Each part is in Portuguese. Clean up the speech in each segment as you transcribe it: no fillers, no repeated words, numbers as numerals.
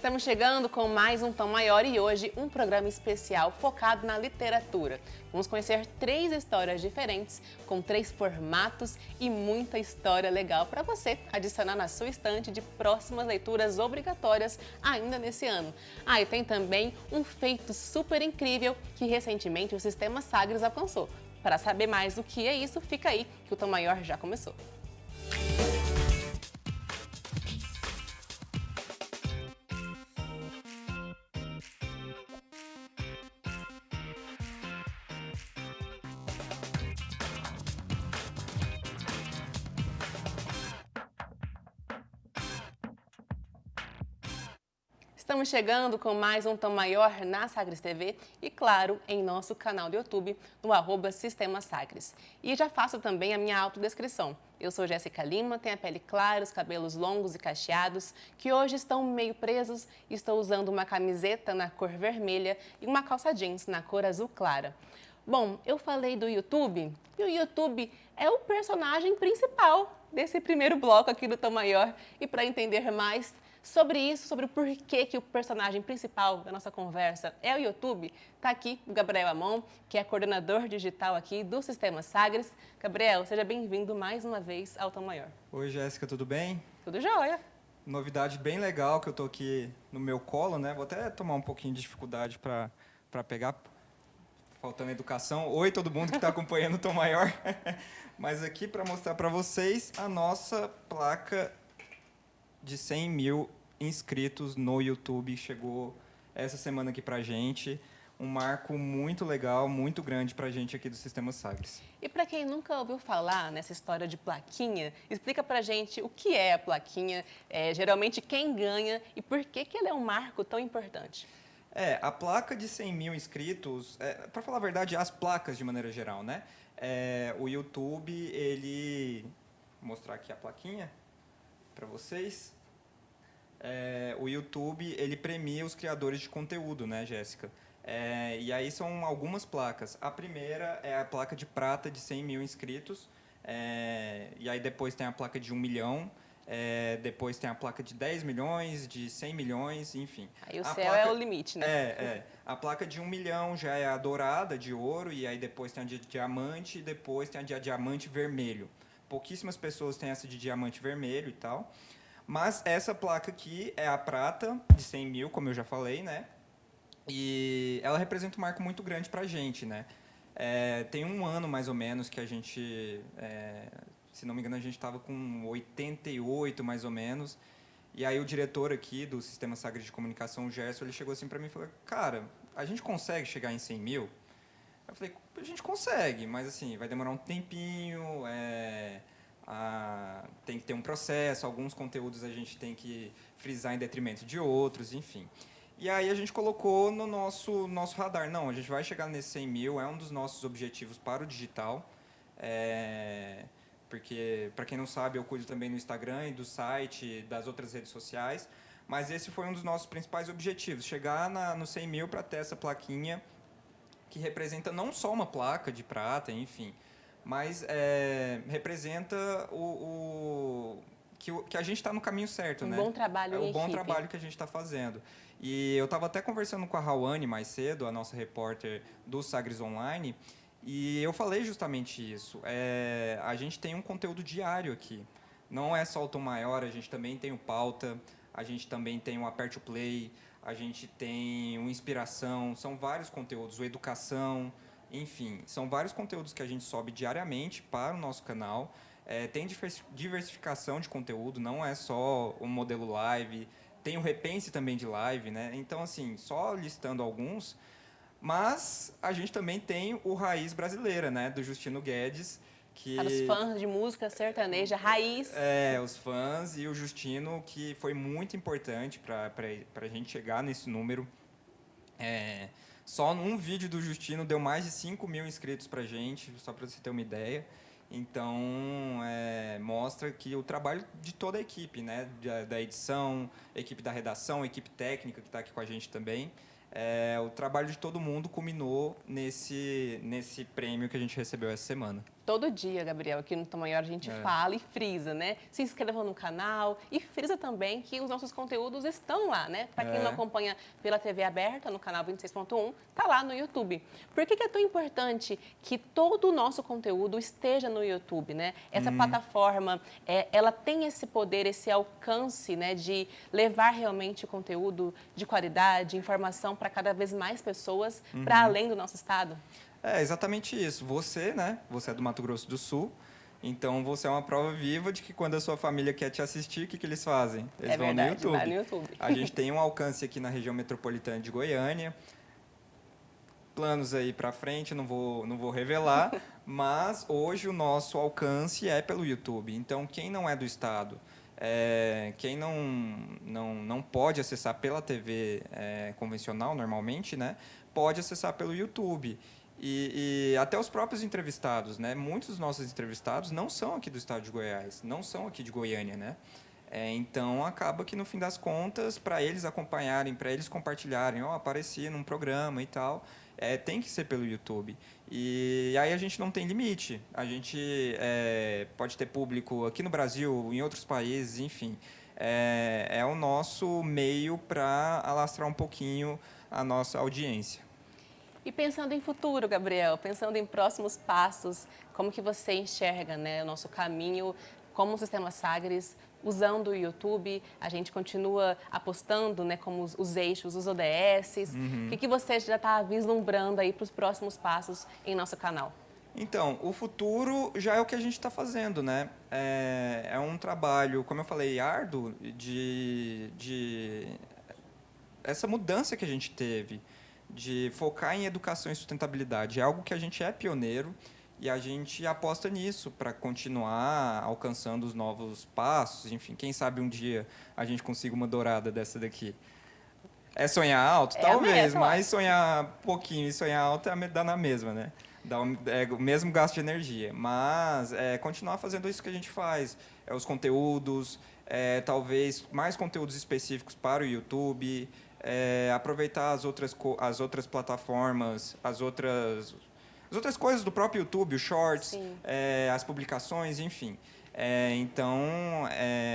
Estamos chegando com mais um Tom Maior e hoje um programa especial focado na literatura. Vamos conhecer 3 histórias diferentes, com 3 formatos e muita história legal para você adicionar na sua estante de próximas leituras obrigatórias ainda nesse ano. E tem também um feito super incrível que recentemente o Sistema Sagres alcançou. Para saber mais o que é isso, fica aí que o Tom Maior já começou. Estamos chegando com mais um Tom Maior na Sagres TV e, claro, em nosso canal do YouTube, no @Sistema Sagres. E já faço também a minha autodescrição. Eu sou Jéssica Lima, tenho a pele clara, os cabelos longos e cacheados, que hoje estão meio presos. Estou usando uma camiseta na cor vermelha e uma calça jeans na cor azul clara. Bom, eu falei do YouTube e o YouTube é o personagem principal desse primeiro bloco aqui do Tom Maior. E para entender mais sobre isso, sobre o porquê que o personagem principal da nossa conversa é o YouTube, está aqui o Gabriel Amon, que é coordenador digital aqui do Sistema Sagres. Gabriel, seja bem-vindo mais uma vez ao Tom Maior. Oi, Jéssica, tudo bem? Tudo jóia. Novidade bem legal que eu tô aqui no meu colo, né? Vou até tomar um pouquinho de dificuldade para pegar, faltando educação. Oi, todo mundo que está acompanhando o Tom Maior. Mas aqui para mostrar para vocês a nossa placa de 100 mil inscritos no YouTube. Chegou essa semana aqui pra gente. Um marco muito legal, muito grande pra gente aqui do Sistema Sagres. E para quem nunca ouviu falar nessa história de plaquinha, explica pra gente o que é a plaquinha, geralmente quem ganha e por que ela é um marco tão importante. A placa de 100 mil inscritos, para falar a verdade, as placas de maneira geral, né? O YouTube, ele... Vou mostrar aqui a plaquinha para vocês. O YouTube, ele premia os criadores de conteúdo, né, Jéssica? E aí são algumas placas. A primeira é a placa de prata de 100 mil inscritos. E aí depois tem a placa de 1 milhão. Depois tem a placa de 10 milhões, de 100 milhões, enfim. Aí o céu é o limite, né? A placa de 1 milhão já é a dourada, de ouro, e aí depois tem a de diamante, e depois tem a de diamante vermelho. Pouquíssimas pessoas têm essa de diamante vermelho e tal. Mas essa placa aqui é a prata, de 100 mil, como eu já falei, né? E ela representa um marco muito grande pra gente, né? Tem um ano, mais ou menos, que a gente... se não me engano, a gente estava com 88, mais ou menos. E aí o diretor aqui do Sistema Sagres de Comunicação, o Gerson, ele chegou assim para mim e falou: cara, a gente consegue chegar em 100 mil? Eu falei: a gente consegue, mas assim, vai demorar um tempinho, tem que ter um processo, alguns conteúdos a gente tem que frisar em detrimento de outros, enfim. E aí a gente colocou no nosso radar: não, a gente vai chegar nesse 100 mil, é um dos nossos objetivos para o digital. Porque, para quem não sabe, eu cuido também do Instagram e do site, das outras redes sociais, mas esse foi um dos nossos principais objetivos: chegar no 100 mil para ter essa plaquinha, que representa não só uma placa de prata, enfim, mas representa que a gente está no caminho certo, né? Um bom trabalho em o bom equipe. trabalho que a gente está fazendo. E eu estava até conversando com a Rawane mais cedo, a nossa repórter do Sagres Online, e eu falei justamente isso. A gente tem um conteúdo diário aqui. Não é só o Tom Maior, a gente também tem o Pauta, a gente também tem o Aperte o Play, a gente tem o Inspiração, são vários conteúdos, o Educação, enfim, são vários conteúdos que a gente sobe diariamente para o nosso canal. Tem diversificação de conteúdo, não é só o modelo live, tem o Repense também de live, né? Então, assim, só listando alguns, mas a gente também tem o Raiz Brasileira, né, do Justino Guedes, que... Para os fãs de música sertaneja, raiz. Os fãs e o Justino, que foi muito importante para a gente chegar nesse número. Só num vídeo do Justino deu mais de 5 mil inscritos para a gente, só para você ter uma ideia. Então, mostra que o trabalho de toda a equipe, né, da edição, equipe da redação, equipe técnica que está aqui com a gente também, o trabalho de todo mundo culminou nesse prêmio que a gente recebeu essa semana. Todo dia, Gabriel, aqui no Tom Maior a gente fala e frisa, né? Se inscrevam no canal e frisa também que os nossos conteúdos estão lá, né? Para quem não acompanha pela TV aberta, no canal 26.1, tá lá no YouTube. Por que é tão importante que todo o nosso conteúdo esteja no YouTube, né? Essa plataforma, ela tem esse poder, esse alcance, né? De levar realmente conteúdo de qualidade, informação para cada vez mais pessoas, para além do nosso estado? É exatamente isso. Você, né? Você é do Mato Grosso do Sul, então você é uma prova viva de que quando a sua família quer te assistir, o que eles fazem? Eles vão verdade, no YouTube. vai no YouTube. A gente tem um alcance aqui na região metropolitana de Goiânia. Planos aí para frente, não vou revelar, mas hoje o nosso alcance é pelo YouTube. Então, quem não é do estado, quem não pode acessar pela TV convencional normalmente, né, pode acessar pelo YouTube. E até os próprios entrevistados, né? Muitos dos nossos entrevistados não são aqui do estado de Goiás, não são aqui de Goiânia, né? Então, acaba que, no fim das contas, para eles acompanharem, para eles compartilharem, apareci num programa e tal, tem que ser pelo YouTube. E aí a gente não tem limite. A gente pode ter público aqui no Brasil, em outros países, enfim. É o nosso meio para alastrar um pouquinho a nossa audiência. E pensando em futuro, Gabriel, pensando em próximos passos, como que você enxerga, né, o nosso caminho como o Sistema Sagres, usando o YouTube? A gente continua apostando, né, como os eixos, os ODSs. O que você já está vislumbrando aí para os próximos passos em nosso canal? Então, o futuro já é o que a gente está fazendo, né? É um trabalho, como eu falei, árduo de essa mudança que a gente teve de focar em educação e sustentabilidade. É algo que a gente é pioneiro e a gente aposta nisso para continuar alcançando os novos passos. Enfim, quem sabe um dia a gente consiga uma dourada dessa daqui. É sonhar alto? Talvez, mas sonhar pouquinho e sonhar alto dá na mesma, né? Dá o mesmo gasto de energia. Mas continuar fazendo isso que a gente faz. Os conteúdos, talvez mais conteúdos específicos para o YouTube, aproveitar as outras plataformas, as outras coisas do próprio YouTube, os shorts, as publicações, enfim.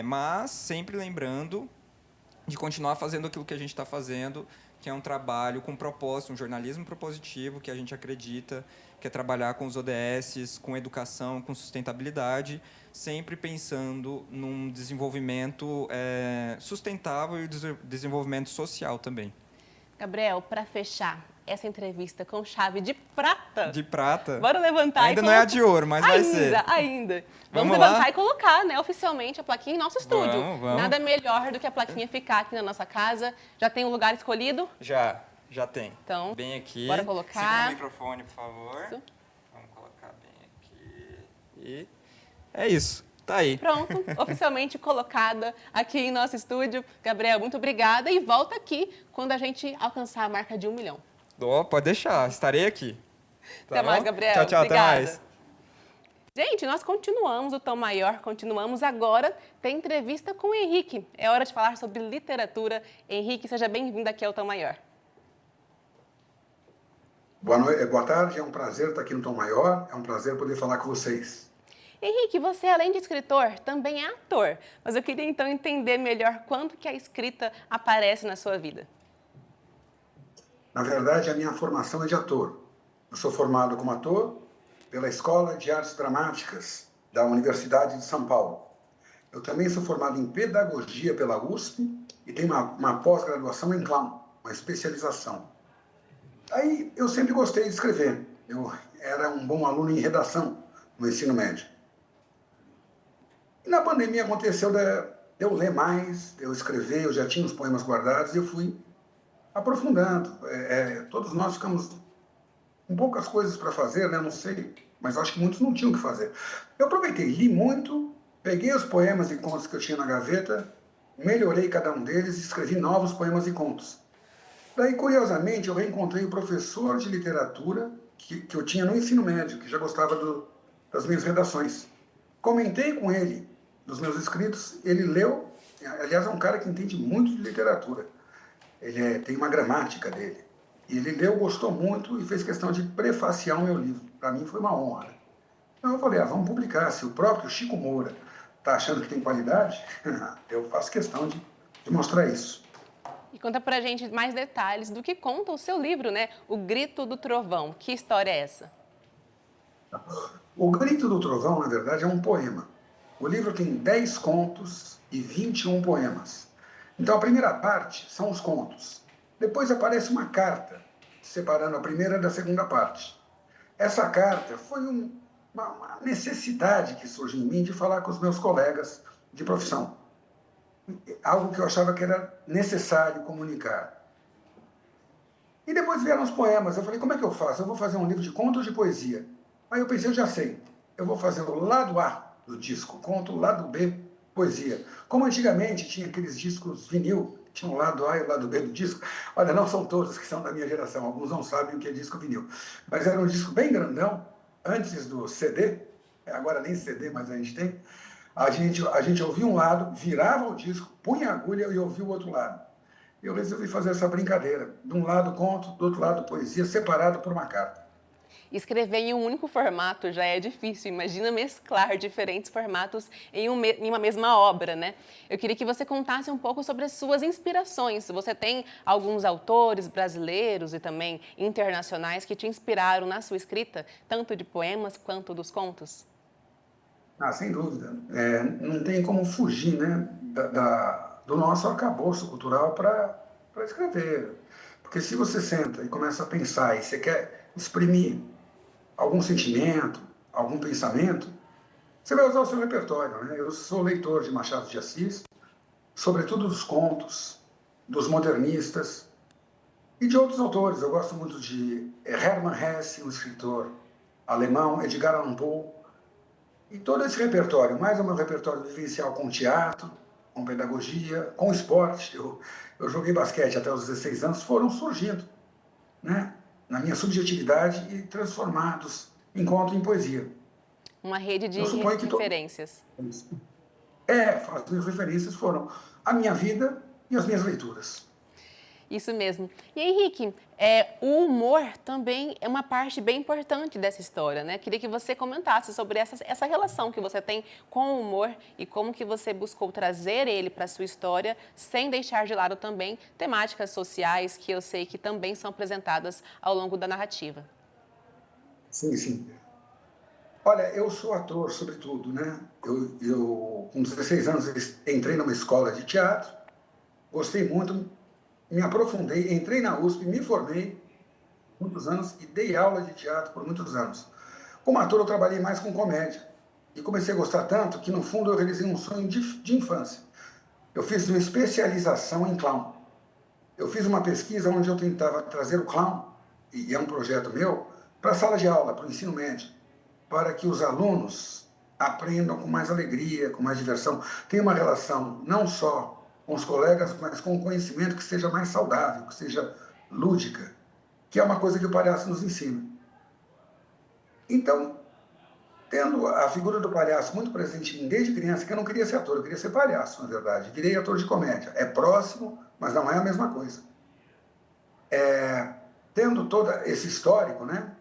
Mas sempre lembrando de continuar fazendo aquilo que a gente está fazendo, que é um trabalho com propósito, um jornalismo propositivo, que a gente acredita, que é trabalhar com os ODSs, com educação, com sustentabilidade, sempre pensando num desenvolvimento sustentável e desenvolvimento social também. Gabriel, para fechar essa entrevista com chave de prata. De prata? Bora levantar ainda não é a de ouro, mas vai ser. Ainda. Vamos levantar lá? E colocar, né, oficialmente a plaquinha em nosso estúdio. Vamos. Nada melhor do que a plaquinha ficar aqui na nossa casa. Já tem um lugar escolhido? Já tem. Então, bem aqui. Bora colocar. Segura o microfone, por favor. Isso. Vamos colocar bem aqui. E é isso. Tá aí. Pronto, oficialmente colocada aqui em nosso estúdio. Gabriel, muito obrigada e volta aqui quando a gente alcançar a marca de 1 milhão. Pode deixar, estarei aqui. Até mais, Gabriel. Tchau, obrigada. Até mais. Gente, nós continuamos o Tom Maior, continuamos agora. Tem entrevista com o Henrique. É hora de falar sobre literatura. Henrique, seja bem-vindo aqui ao Tom Maior. Boa tarde, é um prazer estar aqui no Tom Maior, é um prazer poder falar com vocês. Henrique, você, além de escritor, também é ator. Mas eu queria, então, entender melhor quando que a escrita aparece na sua vida. Na verdade, a minha formação é de ator. Eu sou formado como ator pela Escola de Artes Dramáticas da Universidade de São Paulo. Eu também sou formado em Pedagogia pela USP e tenho uma pós-graduação em clown, uma especialização. Aí, eu sempre gostei de escrever. Eu era um bom aluno em redação no ensino médio. E na pandemia aconteceu de eu ler mais, eu escrever, eu já tinha os poemas guardados e eu fui aprofundando. Todos nós ficamos com poucas coisas para fazer, né? Não sei, mas acho que muitos não tinham o que fazer. Eu aproveitei, li muito, peguei os poemas e contos que eu tinha na gaveta, melhorei cada um deles e escrevi novos poemas e contos. Daí, curiosamente, eu reencontrei o professor de literatura que eu tinha no ensino médio, que já gostava das minhas redações. Comentei com ele dos meus escritos, ele leu, aliás, é um cara que entende muito de literatura. Ele tem uma gramática dele. E ele leu, gostou muito e fez questão de prefaciar o meu livro. Para mim foi uma honra. Então eu falei, vamos publicar. Se o próprio Chico Moura está achando que tem qualidade, eu faço questão de mostrar isso. E conta pra gente mais detalhes do que conta o seu livro, né? O Grito do Trovão. Que história é essa? O Grito do Trovão, na verdade, é um poema. O livro tem 10 contos e 21 poemas. Então, a primeira parte são os contos. Depois aparece uma carta, separando a primeira da segunda parte. Essa carta foi uma necessidade que surgiu em mim de falar com os meus colegas de profissão. Algo que eu achava que era necessário comunicar. E depois vieram os poemas. Eu falei, como é que eu faço? Eu vou fazer um livro de contos de poesia. Aí eu pensei, eu já sei. Eu vou fazer o lado A do disco, conto, o lado B, poesia. Como antigamente tinha aqueles discos vinil, tinha o lado A e o lado B do disco. Olha, não são todos que são da minha geração, alguns não sabem o que é disco vinil. Mas era um disco bem grandão, antes do CD, agora nem CD, mas a gente tem. A gente ouvia um lado, virava o disco, punha a agulha e ouvia o outro lado. Eu resolvi fazer essa brincadeira. De um lado conto, do outro lado poesia, separado por uma carta. Escrever em um único formato já é difícil, imagina mesclar diferentes formatos em uma mesma obra, né? Eu queria que você contasse um pouco sobre as suas inspirações. Você tem alguns autores brasileiros e também internacionais que te inspiraram na sua escrita, tanto de poemas quanto dos contos? Sem dúvida. Não tem como fugir, né, do nosso arcabouço cultural para escrever. Porque se você senta e começa a pensar e você quer exprimir algum sentimento, algum pensamento, você vai usar o seu repertório, né? Eu sou leitor de Machado de Assis, sobretudo dos contos, dos modernistas e de outros autores. Eu gosto muito de Hermann Hesse, um escritor alemão, Edgar Allan Poe, e todo esse repertório, mais o meu repertório vivencial com teatro, com pedagogia, com esporte. Eu joguei basquete até os 16 anos, foram surgindo, né, na minha subjetividade e transformados em conto em poesia. Uma rede de referências. As minhas referências foram a minha vida e as minhas leituras. Isso mesmo. E Henrique, o humor também é uma parte bem importante dessa história, né? Queria que você comentasse sobre essa relação que você tem com o humor e como que você buscou trazer ele para a sua história, sem deixar de lado também temáticas sociais que eu sei que também são apresentadas ao longo da narrativa. Sim, sim. Olha, eu sou ator, sobretudo, né? Eu com 16 anos, entrei numa escola de teatro, gostei muito, me aprofundei, entrei na USP, me formei muitos anos e dei aula de teatro por muitos anos. Como ator, eu trabalhei mais com comédia e comecei a gostar tanto que, no fundo, eu realizei um sonho de infância. Eu fiz uma especialização em clown. Eu fiz uma pesquisa onde eu tentava trazer o clown, e é um projeto meu, para a sala de aula, para o ensino médio, para que os alunos aprendam com mais alegria, com mais diversão. Tem uma relação não só com os colegas, mas com o conhecimento que seja mais saudável, que seja lúdica, que é uma coisa que o palhaço nos ensina. Então, tendo a figura do palhaço muito presente em mim desde criança, que eu não queria ser ator, eu queria ser palhaço, na verdade. Virei ator de comédia. É próximo, mas não é a mesma coisa. Tendo todo esse histórico, né?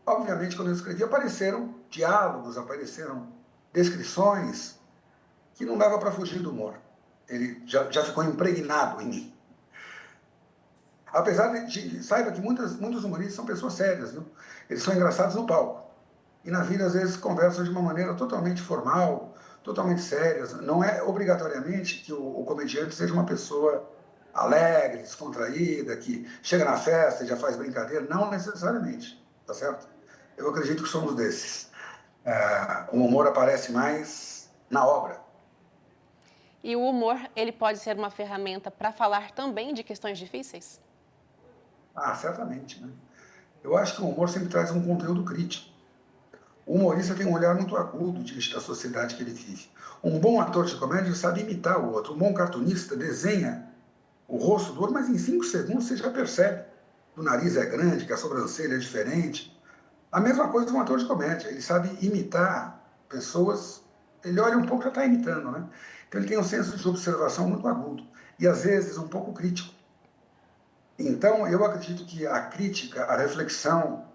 Obviamente, quando eu escrevi, apareceram diálogos, apareceram descrições que não dava para fugir do humor. Ele já ficou impregnado em mim. Apesar saiba que muitos humoristas são pessoas sérias, viu? Eles são engraçados no palco. E na vida, às vezes, conversam de uma maneira totalmente formal, totalmente séria. Não é obrigatoriamente que o comediante seja uma pessoa alegre, descontraída, que chega na festa e já faz brincadeira. Não necessariamente, tá certo? Eu acredito que somos desses. O humor aparece mais na obra. E o humor, ele pode ser uma ferramenta para falar também de questões difíceis? Certamente, né? Eu acho que o humor sempre traz um conteúdo crítico. O humorista tem um olhar muito agudo diante da sociedade que ele vive. Um bom ator de comédia sabe imitar o outro. Um bom cartunista desenha o rosto do outro, mas em 5 segundos você já percebe que o nariz é grande, que a sobrancelha é diferente. A mesma coisa com um ator de comédia. Ele sabe imitar pessoas, ele olha um pouco e já está imitando, né? Então ele tem um senso de observação muito agudo e, às vezes, um pouco crítico. Então, eu acredito que a crítica, a reflexão,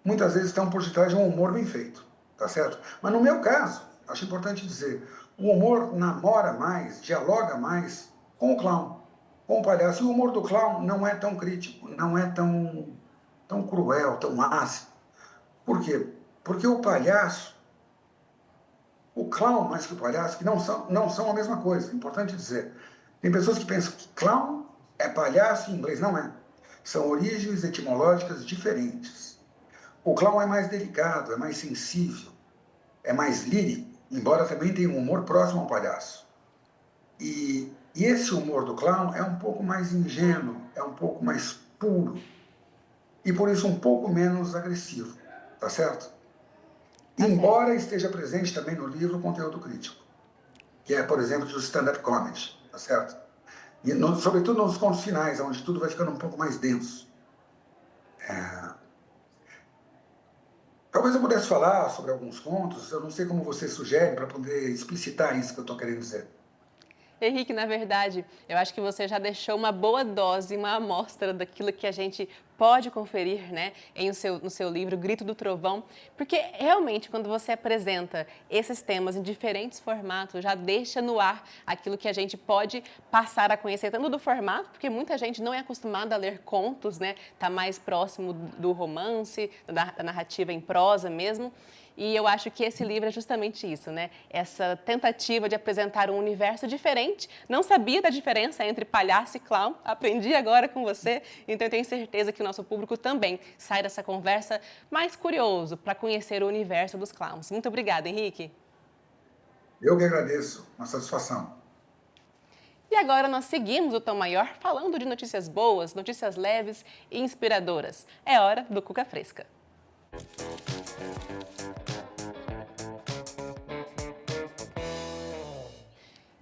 muitas vezes estão por detrás de um humor bem feito, tá certo? Mas no meu caso, acho importante dizer, o humor namora mais, dialoga mais com o clown, com o palhaço. E o humor do clown não é tão crítico, não é tão cruel, tão ácido. Por quê? Porque o palhaço, o clown mais que o palhaço, que não são a mesma coisa, é importante dizer. Tem pessoas que pensam que clown é palhaço em inglês, não é. São origens etimológicas diferentes. O clown é mais delicado, é mais sensível, é mais lírico, embora também tenha um humor próximo ao palhaço. E esse humor do clown é um pouco mais ingênuo, é um pouco mais puro, e por isso um pouco menos agressivo, tá certo? Embora esteja presente também no livro o conteúdo crítico, que é, por exemplo, do stand-up comedy, tá certo? E sobretudo nos contos finais, onde tudo vai ficando um pouco mais denso. Talvez eu pudesse falar sobre alguns contos, eu não sei como você sugere para poder explicitar isso que eu estou querendo dizer. Henrique, na verdade, eu acho que você já deixou uma boa dose, uma amostra daquilo que a gente pode conferir, né, no seu livro Grito do Trovão, porque realmente quando você apresenta esses temas em diferentes formatos, já deixa no ar aquilo que a gente pode passar a conhecer, tanto do formato, porque muita gente não é acostumada a ler contos, né, tá mais próximo do romance, da narrativa em prosa mesmo. E eu acho que esse livro é justamente isso, né? Essa tentativa de apresentar um universo diferente. Não sabia da diferença entre palhaço e clown, aprendi agora com você, então eu tenho certeza que o nosso público também sai dessa conversa mais curioso para conhecer o universo dos clowns. Muito obrigada, Henrique. Eu que agradeço, uma satisfação. E agora nós seguimos o Tom Maior falando de notícias boas, notícias leves e inspiradoras. É hora do Cuca Fresca.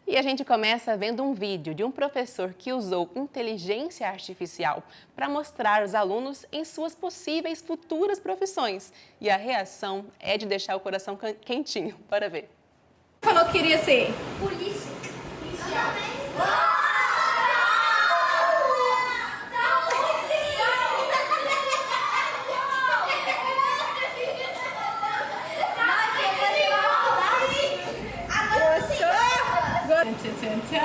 E a gente começa vendo um vídeo de um professor que usou inteligência artificial para mostrar os alunos em suas possíveis futuras profissões. E a reação é de deixar o coração quentinho. Bora ver. Falou que queria ser Polícia. Tchan, tchan.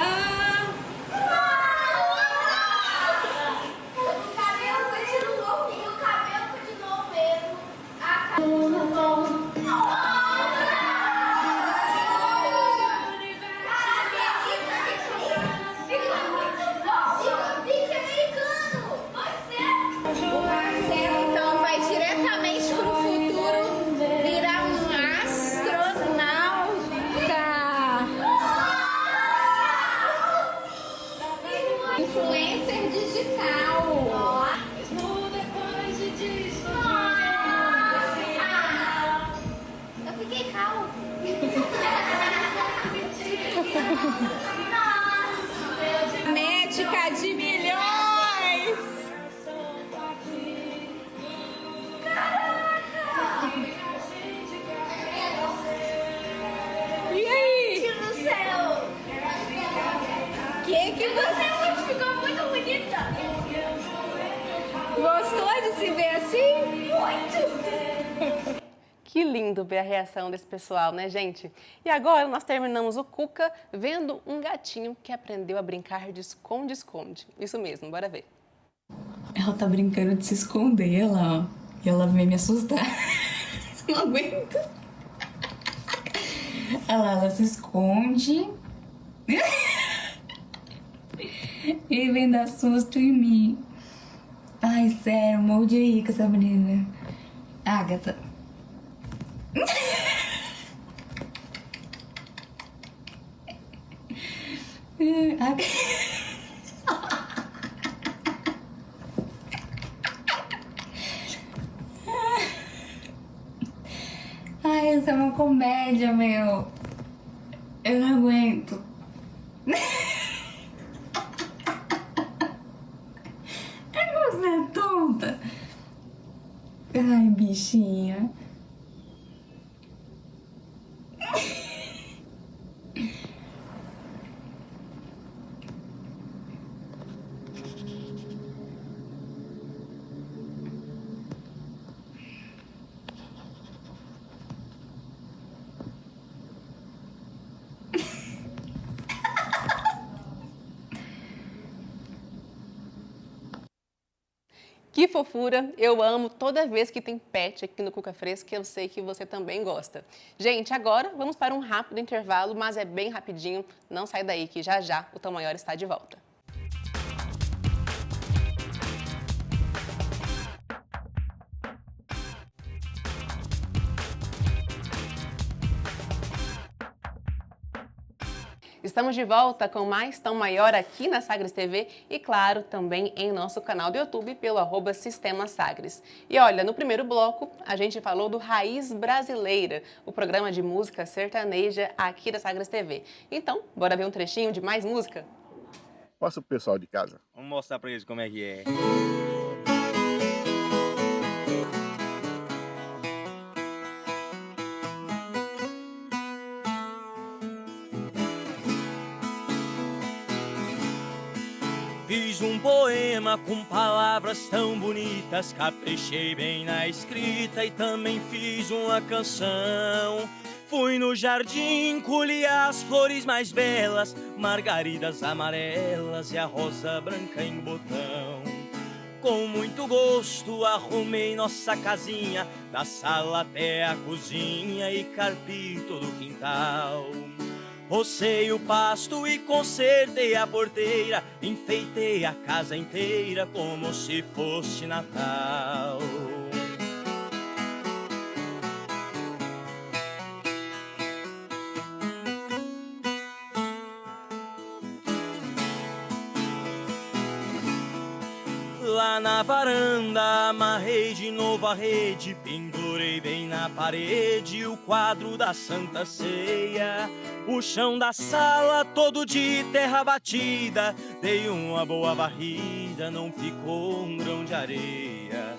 O cabelo continuou mesmo. O Marcelo, então, vai diretamente pro futuro virar um astronauta. Influencer digital. Eu fiquei calmo. Médica de milhões. E aí? Do céu. Que Você ficou muito bonita. gostou de se ver assim? Muito. Que lindo ver a reação desse pessoal, né, gente? E agora nós terminamos o Cuca vendo um gatinho que aprendeu a brincar de esconde-esconde. Isso mesmo, bora ver. Ela tá brincando de se esconder, ela, e ela veio me assustar. Não aguento. Ela se esconde e vem dar susto em mim. Ai, sério, morro de rir com essa menina. Agatha. Ai, isso é uma comédia, meu. Eu não aguento. Você é tonta. Ai, bichinha. Que fofura! Eu amo toda vez que tem pet aqui no Cuca Fresca, eu sei que você também gosta. Gente, agora vamos para um rápido intervalo, mas é bem rapidinho. Não sai daí que já já o Tom Maior está de volta. Estamos de volta com mais Tom Maior aqui na Sagres TV e, claro, também em nosso canal do YouTube pelo @Sistema Sagres. E olha, no primeiro bloco a gente falou do Raiz Brasileira, o programa de música sertaneja aqui da Sagres TV. Então, bora ver um trechinho de mais música? Mostra pro pessoal de casa. Vamos mostrar pra eles como é que é. Fiz um poema com palavras tão bonitas, caprichei bem na escrita e também fiz uma canção. Fui no jardim, colhi as flores mais belas, margaridas amarelas e a rosa branca em botão. Com muito gosto arrumei nossa casinha, da sala até a cozinha e carpi todo o quintal. Rocei o pasto e consertei a porteira, enfeitei a casa inteira como se fosse Natal. Lá na varanda amarrei de novo a rede, pendurei bem na parede o quadro da Santa Ceia. O chão da sala todo de terra batida, dei uma boa varrida, não ficou um grão de areia.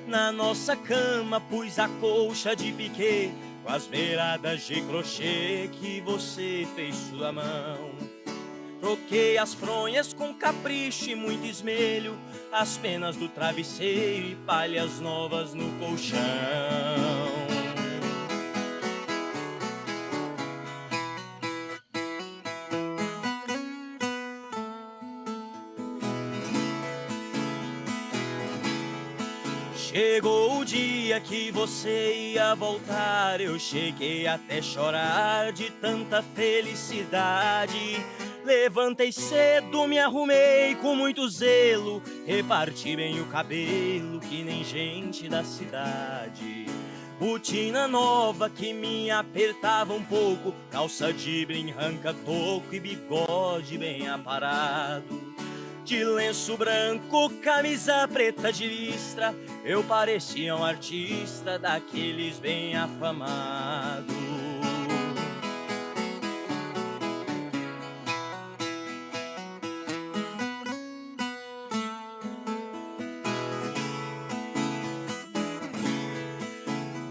Na nossa cama pus a colcha de piquê, com as beiradas de crochê que você fez sua mão. Troquei as fronhas com capricho e muito esmelho, as penas do travesseiro e palhas novas no colchão. Chegou o dia que você ia voltar, eu cheguei até chorar de tanta felicidade. Levantei cedo, me arrumei com muito zelo, reparti bem o cabelo que nem gente da cidade. Botina nova que me apertava um pouco, calça de brim arranca-toco e bigode bem aparado. De lenço branco, camisa preta de listra, eu parecia um artista daqueles bem afamados.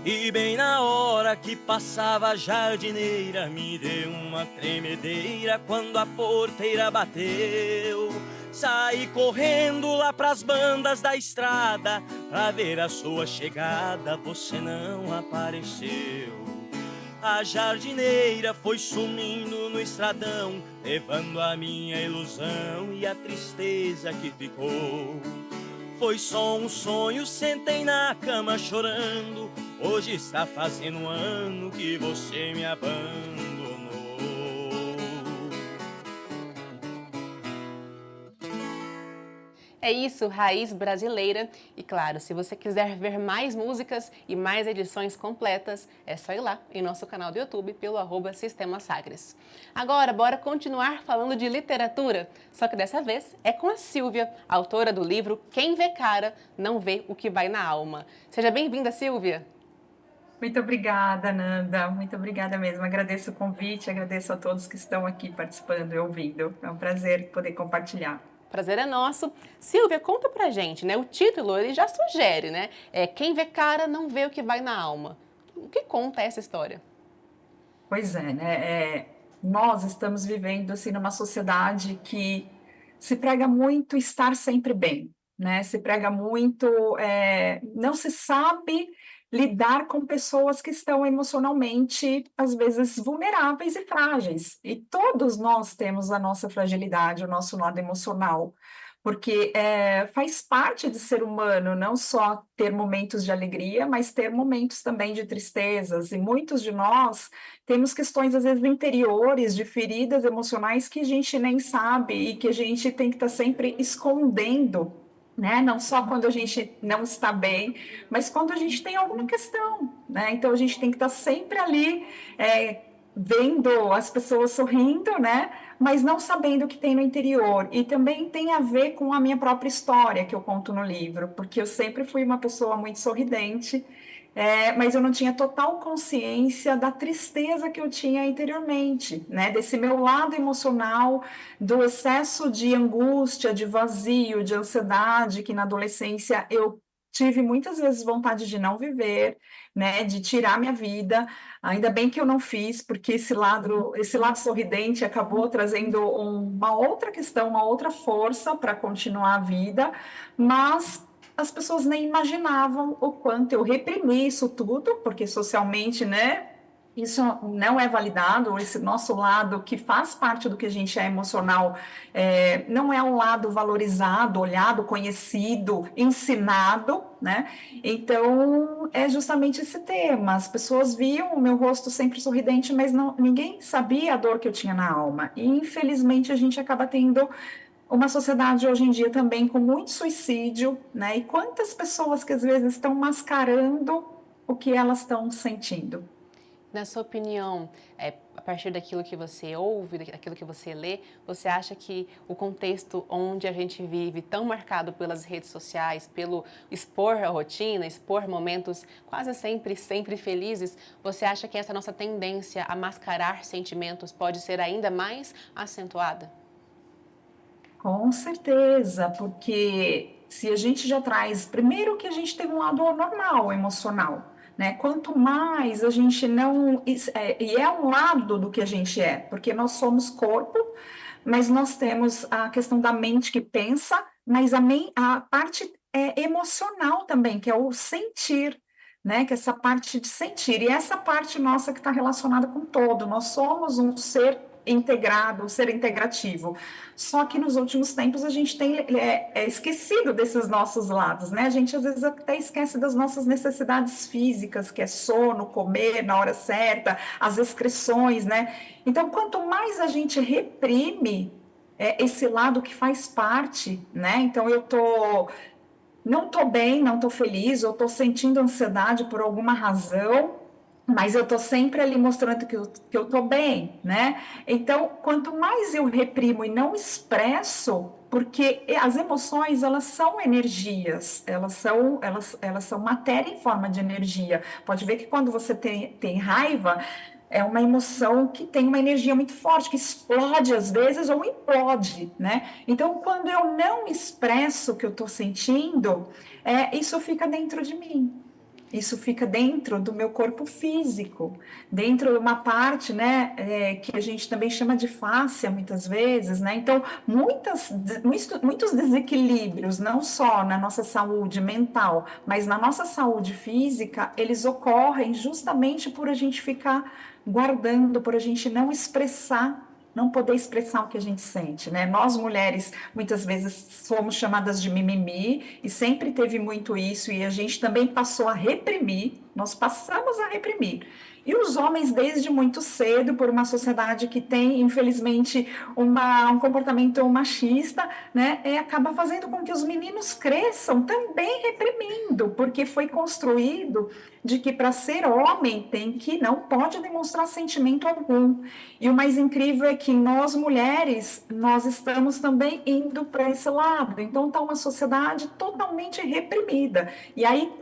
E bem na hora que passava a jardineira, me deu uma tremedeira quando a porteira bateu. Saí correndo lá pras bandas da estrada, pra ver a sua chegada, você não apareceu. A jardineira foi sumindo no estradão, levando a minha ilusão e a tristeza que ficou. Foi só um sonho, sentei na cama chorando, hoje está fazendo um ano que você me abandonou. É isso, Raiz Brasileira. E claro, se você quiser ver mais músicas e mais edições completas, é só ir lá em nosso canal do YouTube pelo @Sistema Sagres. Agora, bora continuar falando de literatura, só que dessa vez é com a Silvia, autora do livro Quem Vê Cara Não Vê o que Vai na Alma. Seja bem-vinda, Silvia. Muito obrigada, Nanda. Muito obrigada mesmo. Agradeço o convite, agradeço a todos que estão aqui participando e ouvindo. É um prazer poder compartilhar. Prazer é nosso. Silvia, conta pra gente, né? O título, ele já sugere, né? Quem vê cara não vê o que vai na alma. O que conta essa história? Pois é, né? Nós estamos vivendo, assim, numa sociedade que se prega muito estar sempre bem, né? Se prega muito... não se sabe lidar com pessoas que estão emocionalmente, às vezes, vulneráveis e frágeis. E todos nós temos a nossa fragilidade, o nosso lado emocional. porque faz parte de ser humano não só ter momentos de alegria, mas ter momentos também de tristezas, e muitos de nós temos questões, às vezes, interiores, de feridas emocionais que a gente nem sabe e que a gente tem que estar sempre escondendo, né? Não só quando a gente não está bem, mas quando a gente tem alguma questão, né? Então, a gente tem que estar sempre ali, vendo as pessoas sorrindo, né? Mas não sabendo o que tem no interior. E também tem a ver com a minha própria história que eu conto no livro, porque eu sempre fui uma pessoa muito sorridente, mas eu não tinha total consciência da tristeza que eu tinha interiormente, né? Desse meu lado emocional, do excesso de angústia, de vazio, de ansiedade, que na adolescência eu tive muitas vezes vontade de não viver, né? De tirar minha vida. Ainda bem que eu não fiz, porque esse lado sorridente acabou trazendo uma outra questão, uma outra força para continuar a vida, mas as pessoas nem imaginavam o quanto eu reprimi isso tudo, porque socialmente, né, isso não é validado, esse nosso lado que faz parte do que a gente é emocional, não é um lado valorizado, olhado, conhecido, ensinado, né? Então, é justamente esse tema. As pessoas viam o meu rosto sempre sorridente, mas ninguém sabia a dor que eu tinha na alma. E, infelizmente, a gente acaba tendo uma sociedade hoje em dia também com muito suicídio, né? E quantas pessoas que às vezes estão mascarando o que elas estão sentindo. Na sua opinião, a partir daquilo que você ouve, daquilo que você lê, você acha que o contexto onde a gente vive, tão marcado pelas redes sociais, pelo expor a rotina, expor momentos quase sempre felizes, você acha que essa nossa tendência a mascarar sentimentos pode ser ainda mais acentuada? Com certeza, porque se a gente já traz, primeiro que a gente tem um lado normal, emocional, né? Quanto mais a gente não... E é um lado do que a gente é, porque nós somos corpo, mas nós temos a questão da mente que pensa, mas a parte emocional também, que é o sentir, né? Que é essa parte de sentir. E essa parte nossa que está relacionada com todo. Nós somos um ser integrado, um ser integrativo. Só que nos últimos tempos a gente tem esquecido desses nossos lados, né? A gente às vezes até esquece das nossas necessidades físicas, que é sono, comer na hora certa, as excreções, né? Então, quanto mais a gente reprime esse lado que faz parte, né? Então, não tô bem, não tô feliz, ou tô sentindo ansiedade por alguma razão, mas eu tô sempre ali mostrando que eu tô bem, né? Então, quanto mais eu reprimo e não expresso, porque as emoções, elas são energias, elas são matéria em forma de energia. Pode ver que quando você tem raiva, é uma emoção que tem uma energia muito forte, que explode às vezes ou implode, né? Então, quando eu não expresso o que eu tô sentindo, isso fica dentro de mim. Isso fica dentro do meu corpo físico, dentro de uma parte, né, que a gente também chama de fáscia, muitas vezes, né? Então, muitos desequilíbrios, não só na nossa saúde mental, mas na nossa saúde física, eles ocorrem justamente por a gente ficar guardando, por a gente não poder expressar o que a gente sente, né? Nós, mulheres, muitas vezes somos chamadas de mimimi, e sempre teve muito isso, e a gente também passou a reprimir, nós passamos a reprimir. E os homens, desde muito cedo, por uma sociedade que tem, infelizmente, um comportamento machista, né, acaba fazendo com que os meninos cresçam também reprimindo, porque foi construído de que para ser homem não pode demonstrar sentimento algum. E o mais incrível é que nós, mulheres, nós estamos também indo para esse lado. Então, está uma sociedade totalmente reprimida. E aí,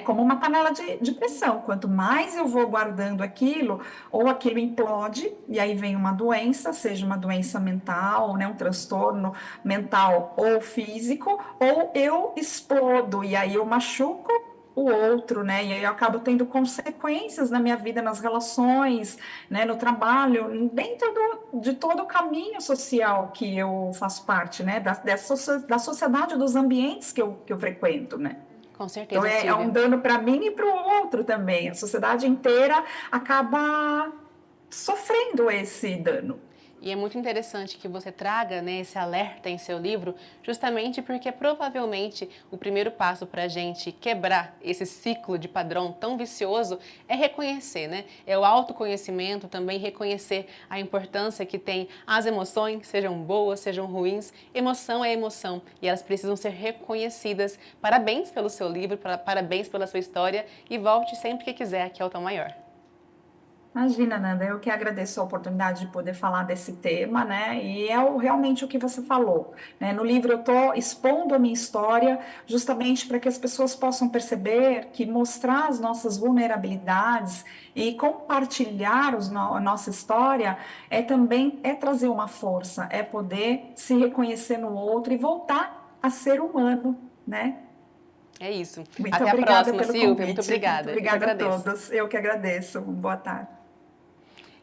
como uma panela de pressão. Quanto mais eu vou guardando aquilo, ou aquilo implode, e aí vem uma doença, seja uma doença mental, né, um transtorno mental ou físico, ou eu explodo, e aí eu machuco o outro, né, e aí eu acabo tendo consequências na minha vida, nas relações, né, no trabalho, dentro de todo o caminho social que eu faço parte, né, da sociedade, dos ambientes que eu frequento, né. Com certeza, então é um dano para mim e para o outro também. A sociedade inteira acaba sofrendo esse dano. E é muito interessante que você traga, né, esse alerta em seu livro, justamente porque provavelmente o primeiro passo para a gente quebrar esse ciclo de padrão tão vicioso é reconhecer, né? É o autoconhecimento, também reconhecer a importância que tem as emoções, sejam boas, sejam ruins. Emoção é emoção e elas precisam ser reconhecidas. Parabéns pelo seu livro, parabéns pela sua história e volte sempre que quiser aqui ao Tom Maior. Imagina, Nanda, eu que agradeço a oportunidade de poder falar desse tema, né? E é realmente o que você falou, né? No livro eu estou expondo a minha história justamente para que as pessoas possam perceber que mostrar as nossas vulnerabilidades e compartilhar a nossa história também trazer uma força, é poder se reconhecer no outro e voltar a ser humano, né? É isso. Muito Até a obrigada próxima, pelo Silvia. convite. Muito obrigada. Obrigada a todos. Eu que agradeço. Boa tarde.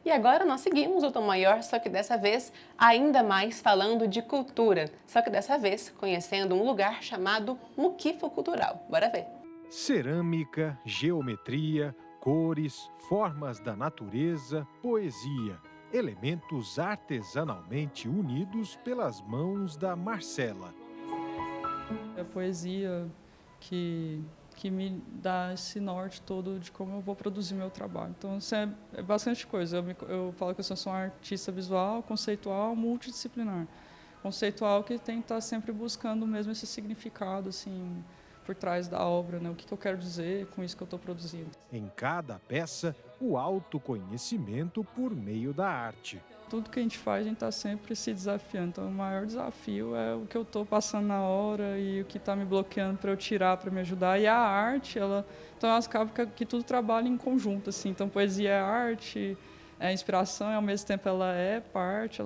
E agora nós seguimos o Tom Maior, só que dessa vez ainda mais falando de cultura. Só que dessa vez conhecendo um lugar chamado Muquifo Cultural. Bora ver. Cerâmica, geometria, cores, formas da natureza, poesia. Elementos artesanalmente unidos pelas mãos da Marcela. A poesia que me dá esse norte todo de como eu vou produzir meu trabalho. Então, isso é bastante coisa. Eu falo que eu sou um artista visual, conceitual, multidisciplinar. Conceitual que tem que estar sempre buscando mesmo esse significado, assim, por trás da obra, né? O que eu quero dizer com isso que eu estou produzindo. Em cada peça, o autoconhecimento por meio da arte. Tudo que a gente faz, a gente está sempre se desafiando. Então, o maior desafio é o que eu estou passando na hora e o que está me bloqueando para eu tirar, para me ajudar. E a arte, então, elas acabam que tudo trabalha em conjunto, assim. Então, poesia é arte, é inspiração, e ao mesmo tempo ela é parte,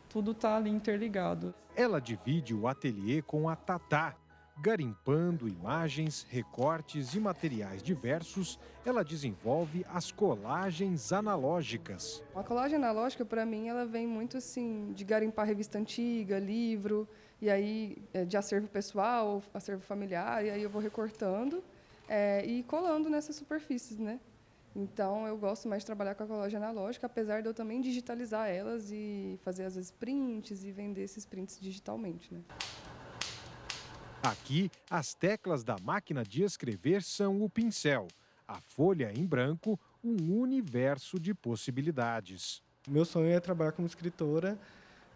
tudo está ali interligado. Ela divide o ateliê com a Tatá. Garimpando imagens, recortes e materiais diversos, ela desenvolve as colagens analógicas. A colagem analógica, para mim, ela vem muito assim de garimpar revista antiga, livro, e aí de acervo pessoal, acervo familiar, e aí eu vou recortando e colando nessas superfícies, né? Então, eu gosto mais de trabalhar com a colagem analógica, apesar de eu também digitalizar elas e fazer, às vezes, prints e vender esses prints digitalmente, né? Aqui, as teclas da máquina de escrever são o pincel. A folha em branco, um universo de possibilidades. Meu sonho é trabalhar como escritora,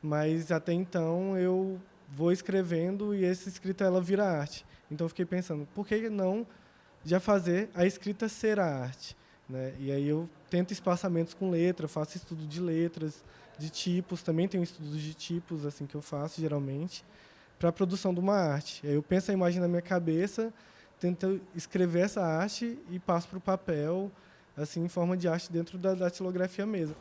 mas até então eu vou escrevendo e essa escrita ela vira arte. Então eu fiquei pensando, por que não já fazer a escrita ser a arte? Né? E aí eu tento espaçamentos com letra, faço estudo de letras, de tipos, também tenho estudos de tipos assim que eu faço geralmente, para a produção de uma arte. Aí eu penso a imagem na minha cabeça, tento escrever essa arte e passo para o papel, assim, em forma de arte dentro da datilografia mesmo.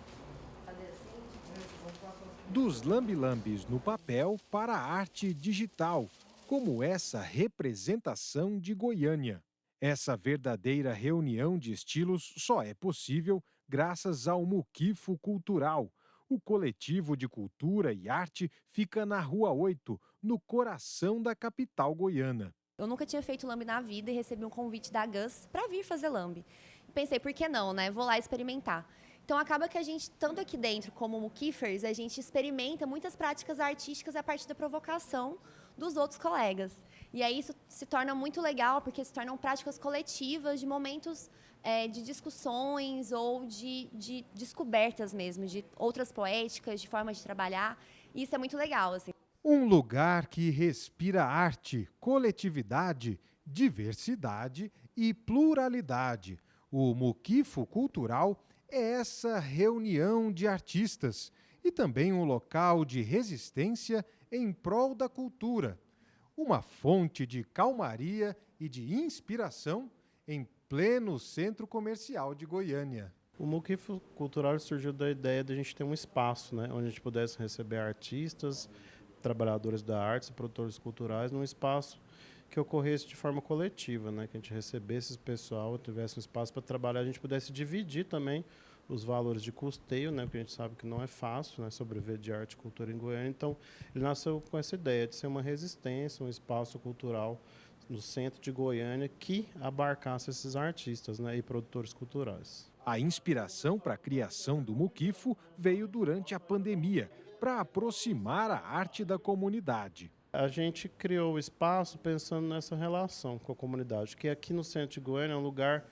Dos lambe-lambes no papel para a arte digital, como essa representação de Goiânia. Essa verdadeira reunião de estilos só é possível graças ao Muquifo Cultural. O coletivo de cultura e arte fica na Rua 8, no coração da capital goiana. Eu nunca tinha feito lambe na vida e recebi um convite da Gus para vir fazer lambe. Pensei, por que não, né? Vou lá experimentar. Então acaba que a gente, tanto aqui dentro como Muquifers, a gente experimenta muitas práticas artísticas a partir da provocação dos outros colegas. E aí isso se torna muito legal, porque se tornam práticas coletivas de momentos de discussões ou de descobertas mesmo, de outras poéticas, de formas de trabalhar. E isso é muito legal, assim. Um lugar que respira arte, coletividade, diversidade e pluralidade. O Muquifo Cultural é essa reunião de artistas e também um local de resistência em prol da cultura. Uma fonte de calmaria e de inspiração em pleno centro comercial de Goiânia. O Muquifo Cultural surgiu da ideia de a gente ter um espaço, né, onde a gente pudesse receber artistas, trabalhadores da arte, produtores culturais, num espaço que ocorresse de forma coletiva, né, que a gente recebesse esse pessoal, tivesse um espaço para trabalhar, a gente pudesse dividir também os valores de custeio, né, porque a gente sabe que não é fácil, né, sobreviver de arte e cultura em Goiânia. Então, ele nasceu com essa ideia de ser uma resistência, um espaço cultural no centro de Goiânia que abarcasse esses artistas, né, e produtores culturais. A inspiração para a criação do Muquifo veio durante a pandemia, para aproximar a arte da comunidade. A gente criou o espaço pensando nessa relação com a comunidade, que aqui no centro de Goiânia é um lugar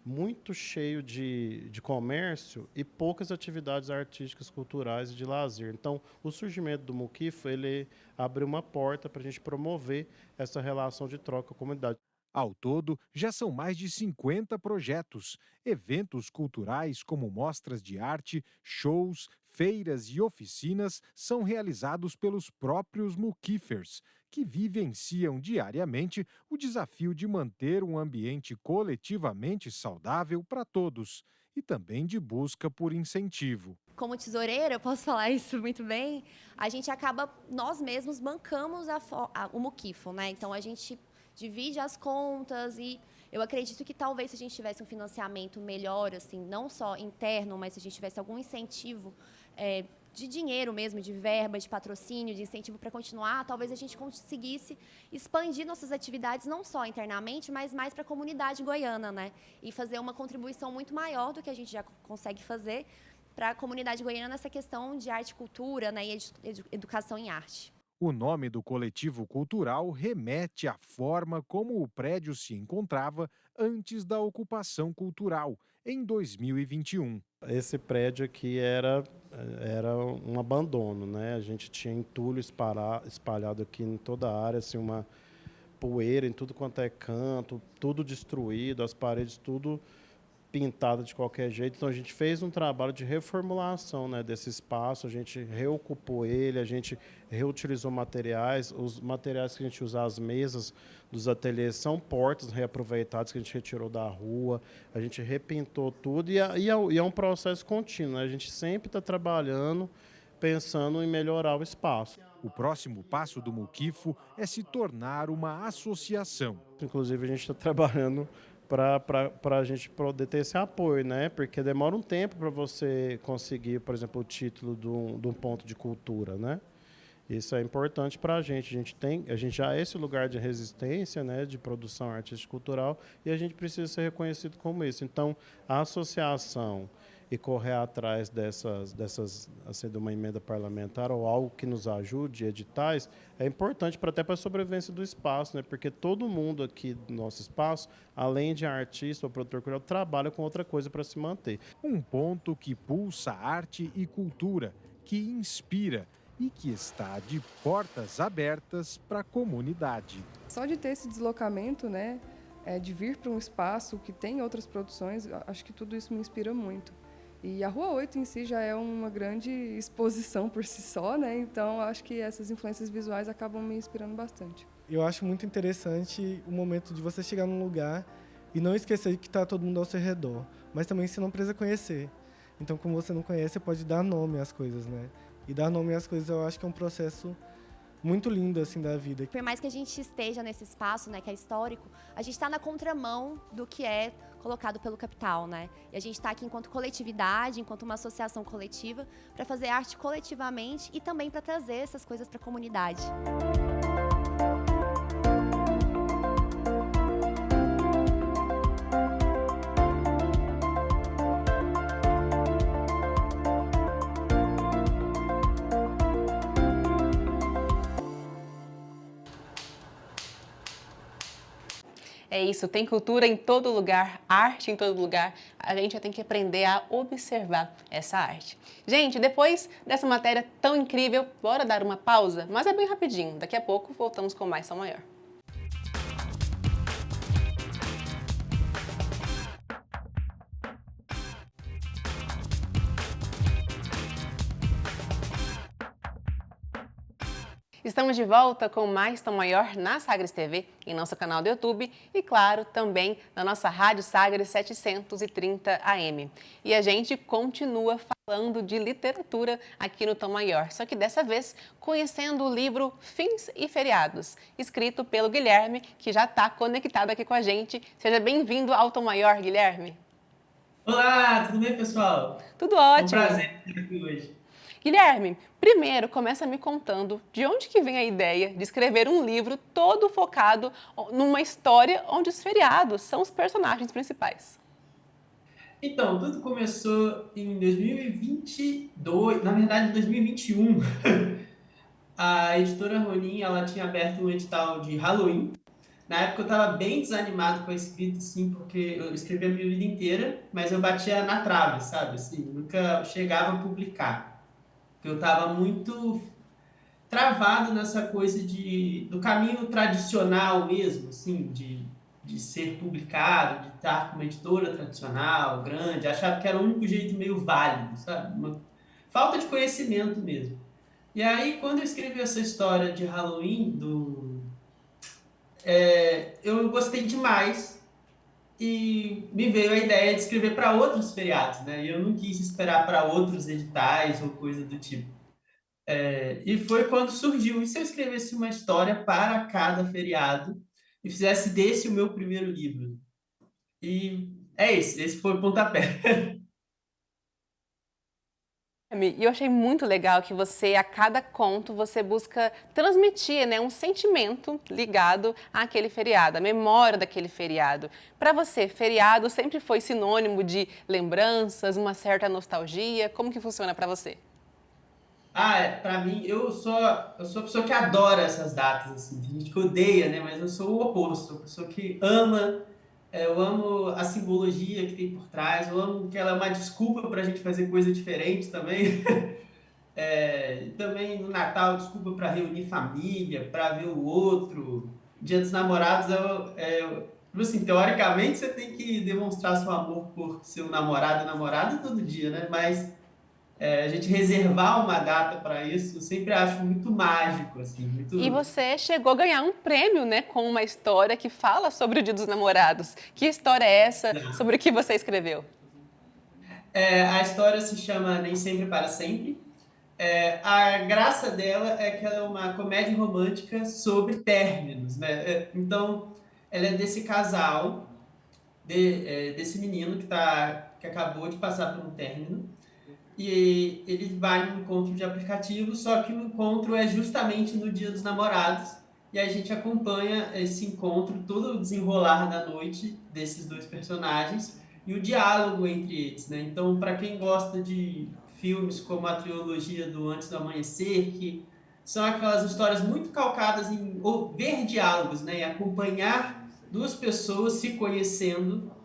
muito cheio de comércio e poucas atividades artísticas, culturais e de lazer. Então, o surgimento do Muquifo, ele abriu uma porta para a gente promover essa relação de troca com a comunidade. Ao todo, já são mais de 50 projetos, eventos culturais como mostras de arte, shows, feiras e oficinas são realizados pelos próprios Muquifers, que vivenciam diariamente o desafio de manter um ambiente coletivamente saudável para todos e também de busca por incentivo. Como tesoureira, eu posso falar isso muito bem, a gente acaba, nós mesmos bancamos o Muquifo, né? Então a gente divide as contas e eu acredito que talvez se a gente tivesse um financiamento melhor, assim, não só interno, mas se a gente tivesse algum incentivo de dinheiro mesmo, de verba, de patrocínio, de incentivo para continuar, talvez a gente conseguisse expandir nossas atividades não só internamente, mas mais para a comunidade goiana, né? E fazer uma contribuição muito maior do que a gente já consegue fazer para a comunidade goiana nessa questão de arte e cultura, né? E educação em arte. O nome do coletivo cultural remete à forma como o prédio se encontrava antes da ocupação cultural, em 2021. Esse prédio aqui era um abandono, né? A gente tinha entulho espalhado aqui em toda a área, assim, uma poeira em tudo quanto é canto, tudo destruído, as paredes tudo pintada de qualquer jeito. Então a gente fez um trabalho de reformulação, né, desse espaço, a gente reocupou ele, a gente reutilizou materiais, os materiais que a gente usa, as mesas dos ateliês são portas reaproveitadas que a gente retirou da rua, a gente repintou tudo e é um processo contínuo, né? A gente sempre está trabalhando, pensando em melhorar o espaço. O próximo passo do Muquifo é se tornar uma associação. Inclusive a gente está trabalhando para a gente poder ter esse apoio, né? Porque demora um tempo para você conseguir, por exemplo, o título de um ponto de cultura, né? Isso é importante para a gente. A gente já é esse lugar de resistência, né? De produção artística e cultural e a gente precisa ser reconhecido como isso. Então, a associação e correr atrás dessas assim, de uma emenda parlamentar ou algo que nos ajude, editais, é importante até para a sobrevivência do espaço, né? Porque todo mundo aqui do nosso espaço, além de artista ou produtor cultural, trabalha com outra coisa para se manter. Um ponto que pulsa arte e cultura, que inspira e que está de portas abertas para a comunidade. Só de ter esse deslocamento, né, de vir para um espaço que tem outras produções, acho que tudo isso me inspira muito. E a Rua 8 em si já é uma grande exposição por si só, né? Então acho que essas influências visuais acabam me inspirando bastante. Eu acho muito interessante o momento de você chegar num lugar e não esquecer que está todo mundo ao seu redor, mas também você não precisa conhecer. Então, como você não conhece, você pode dar nome às coisas, né? E dar nome às coisas eu acho que é um processo muito lindo assim da vida. Por mais que a gente esteja nesse espaço, né, que é histórico, a gente está na contramão do que é colocado pelo capital, né? E a gente está aqui enquanto coletividade, enquanto uma associação coletiva, para fazer arte coletivamente e também para trazer essas coisas para a comunidade. É isso, tem cultura em todo lugar, arte em todo lugar. A gente já tem que aprender a observar essa arte. Gente, depois dessa matéria tão incrível, bora dar uma pausa? Mas é bem rapidinho, daqui a pouco voltamos com mais Tom Maior. Estamos de volta com mais Tom Maior na Sagres TV, em nosso canal do YouTube e, claro, também na nossa Rádio Sagres 730 AM. E a gente continua falando de literatura aqui no Tom Maior, só que dessa vez conhecendo o livro Fins e Feriados, escrito pelo Guilherme, que já está conectado aqui com a gente. Seja bem-vindo ao Tom Maior, Guilherme. Olá, tudo bem, pessoal? Tudo ótimo. É um prazer estar aqui hoje. Guilherme, primeiro começa me contando de onde que vem a ideia de escrever um livro todo focado numa história onde os feriados são os personagens principais. Então, tudo começou em 2022, na verdade, em 2021. A editora Ronin, ela tinha aberto um edital de Halloween. Na época eu estava bem desanimado com a escrita, assim, porque eu escrevi a minha vida inteira, mas eu batia na trave, sabe? Assim, nunca chegava a publicar. Porque eu estava muito travado nessa coisa do caminho tradicional mesmo, assim, de ser publicado, de estar com uma editora tradicional, grande, achava que era o único jeito meio válido, sabe? Uma falta de conhecimento mesmo. E aí, quando eu escrevi essa história de Halloween, eu gostei demais e me veio a ideia de escrever para outros feriados, né? E eu não quis esperar para outros editais ou coisa do tipo. E foi quando surgiu. E se eu escrevesse uma história para cada feriado e fizesse desse o meu primeiro livro? E é isso, esse foi o pontapé. E eu achei muito legal que você, a cada conto, você busca transmitir, né, um sentimento ligado àquele feriado, a memória daquele feriado. Para você, feriado sempre foi sinônimo de lembranças, uma certa nostalgia? Como que funciona para você? Pra mim, eu sou a pessoa que adora essas datas, assim. Tem gente que odeia, né? Mas eu sou o oposto. Sou a pessoa que ama, eu amo a simbologia que tem por trás, eu amo que ela é uma desculpa pra gente fazer coisa diferente também. E também no Natal, desculpa para reunir família, para ver o outro. Dia dos Namorados, assim, teoricamente você tem que demonstrar seu amor por seu namorado ou namorada todo dia, né? Mas a gente reservar uma data para isso, eu sempre acho muito mágico, assim, muito... E você chegou a ganhar um prêmio, né, com uma história que fala sobre o Dia dos Namorados. Que história é essa? Sobre o que você escreveu? A história se chama Nem Sempre para Sempre. A graça dela é que ela é uma comédia romântica sobre términos, né? Então, ela é desse casal, desse menino que acabou de passar por um término, e ele vai num encontro de aplicativo, só que o encontro é justamente no Dia dos Namorados, e a gente acompanha esse encontro, todo o desenrolar da noite desses dois personagens e o diálogo entre eles, né? Então, para quem gosta de filmes como a trilogia do Antes do Amanhecer, que são aquelas histórias muito calcadas em ver diálogos, né? E acompanhar duas pessoas se conhecendo,